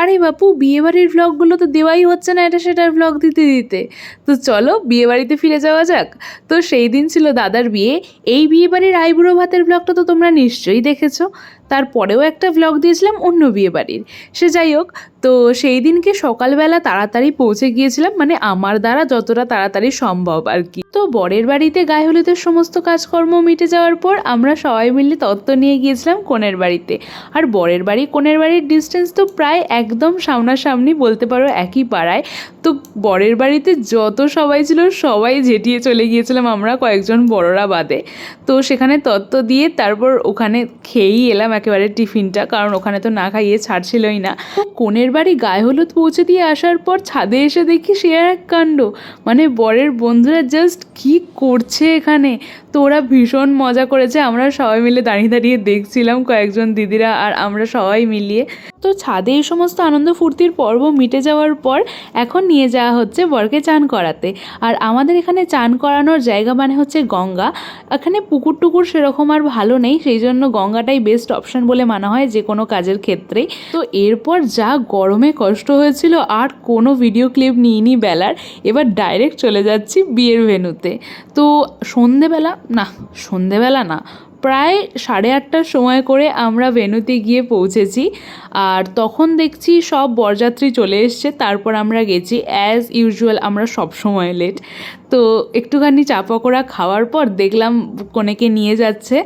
আরে বাপু, বিয়েবাড়ির ভ্লগগুলো তো দেওয়াই হচ্ছে না এটা সেটার ভ্লগ দিতে দিতে। তো চলো বিয়েবাড়িতে ফিরে যাওয়া যাক। তো সেই দিন ছিল দাদার বিয়ে। এই বিয়েবাড়ির আইবুড়ো ভাতের ভ্লগটা তো তোমরা নিশ্চয়ই দেখেছো। তারপরেও একটা ভ্লগ দিয়েছিলাম অন্য বিয়েবাড়ির। সে যাই হোক, তো সেই দিনকে সকালবেলা তাড়াতাড়ি পৌঁছে গিয়েছিলাম, মানে আমার দ্বারা যতটা তাড়াতাড়ি সম্ভব আর কি। তো বরের বাড়িতে গায়ে হলুদের সমস্ত কাজকর্ম মিটে যাওয়ার পর আমরা সবাই মিলে তত্ত্ব নিয়ে গিয়েছিলাম কনের বাড়িতে। আর বরের বাড়ি কনের বাড়ির ডিস্টেন্স তো প্রায় একদম সামনাসামনি, বলতে পারো একই পাড়ায়। তো বরের বাড়িতে যত সবাই ছিল সবাই ঝেঁটিয়ে চলে গিয়েছিলাম আমরা, কয়েকজন বড়রা বাদে। তো সেখানে তত্ত্ব দিয়ে তারপর ওখানে খেয়েই এলাম একেবারে টিফিনটা, কারণ ওখানে তো না খাইয়ে ছাড়ছিলই না। তো কনের বাড়ি গায়ে হলুদ পৌঁছে দিয়ে আসার পর ছাদে এসে দেখি সে আর এক কাণ্ড, মানে বরের বন্ধুরা জাস্ট কি করছে এখানে। তো ওরা ভীষণ মজা করেছে, আমরা সবাই মিলে দাঁড়িয়ে দাঁড়িয়ে দেখছিলাম, কয়েকজন দিদিরা আর আমরা সবাই মিলিয়ে। তো ছাদে এই সমস্ত আনন্দ ফুর্তির পর্ব মিটে যাওয়ার পর এখন নিয়ে যাওয়া হচ্ছে বরকে চান করাতে। আর আমাদের এখানে চান করানোর জায়গা মানে হচ্ছে গঙ্গা। এখানে পুকুর টুকুর সেরকম আর ভালো নেই, সেই জন্য গঙ্গাটাই বেস্ট অপশন বলে মানা হয় যে কোনো কাজের ক্ষেত্রেই। তো এরপর যা গরমে কষ্ট হয়েছিল, আর কোনো ভিডিও ক্লিপ নিইনি বেলার। এবার ডাইরেক্ট চলে যাচ্ছি বিয়ের ভেন্যুতে। তো সন্ধেবেলা না, প্রায় 8:30টার সময় করে আমরা ভেন্যুতে গিয়ে পৌঁছেছি। আর তখন দেখছি সব বরযাত্রী চলে এসছে। তারপর আমরা গেছি, অ্যাজ ইউজুয়াল আমরা সব সময় লেট। তো একটুখানি চা পকোড়া খাওয়ার পর দেখলাম কনেকে নিয়ে যাচ্ছে।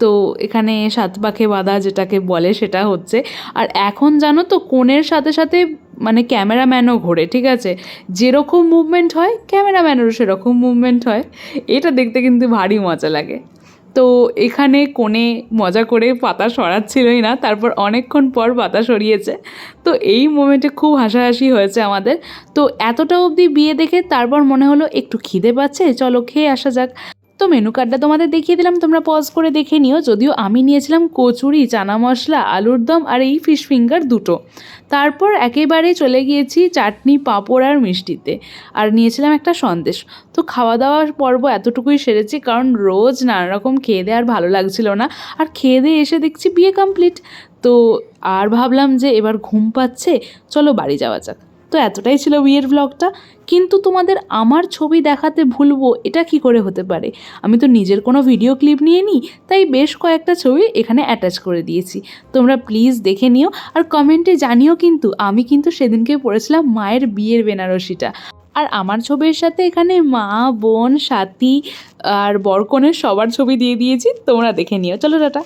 তো এখানে সাত পাখে বাঁধা যেটাকে বলে সেটা হচ্ছে। আর এখন জানো তো কনের সাথে সাথে মানে ক্যামেরাম্যানও ঘোরে, ঠিক আছে? যেরকম মুভমেন্ট হয় ক্যামেরাম্যানেরও সেরকম মুভমেন্ট হয়। এটা দেখতে কিন্তু ভারী মজা লাগে। তো এখানে কোণে মজা করে পাতা সরাচ্ছিলই না, তারপর অনেকক্ষণ পর পাতা সরিয়েছে। তো এই মোমেন্টে খুব হাসাহাসি হয়েছে আমাদের। তো এতটা অবধি বিয়ে দেখে তারপর মনে হলো একটু খিদে পাচ্ছে, চলো খেয়ে আসা যাক। তো মেনু কার্ডটা তোমাদের দেখিয়ে দিলাম, তোমরা পজ করে দেখে নিও। যদিও আমি নিয়েছিলাম কচুরি, চানা মশলা, আলুর দম আর এই ফিশ ফিঙ্গার দুটো। তারপর একেবারে চলে গিয়েছি চাটনি, পাঁপড় আর মিষ্টিতে, আর নিয়েছিলাম একটা সন্দেশ। তো খাওয়া দাওয়ার পর্ব এতটুকুই সেরেছি, কারণ রোজ নানা রকম খেয়ে দিয়ে আর ভালো লাগছিল না। আর খেয়ে দিয়ে এসে দেখছি বিয়ে কমপ্লিট। তো আর ভাবলাম যে এবার ঘুম পাচ্ছে, চলো বাড়ি যাওয়া যাক। তো এতটাই ছিল বিয়ের ব্লগটা। কিন্তু তোমাদের আমার ছবি দেখাতে ভুলবো এটা কি করে হতে পারে? আমি তো নিজের কোনো ভিডিও ক্লিপ নিয়ে নিই, তাই বেশ কয়েকটা ছবি এখানে অ্যাটাচ করে দিয়েছি। তোমরা প্লিজ দেখে নিও আর কমেন্টে জানিও। কিন্তু আমি কিন্তু সেদিনকে পরেছিলাম মায়ের বিয়ের বেনারসিটা। আর আমার ছবির সাথে এখানে মা, বোন, সাথী আর বরকনের সবার ছবি দিয়ে দিয়েছি, তোমরা দেখে নিও। চলো টাটা।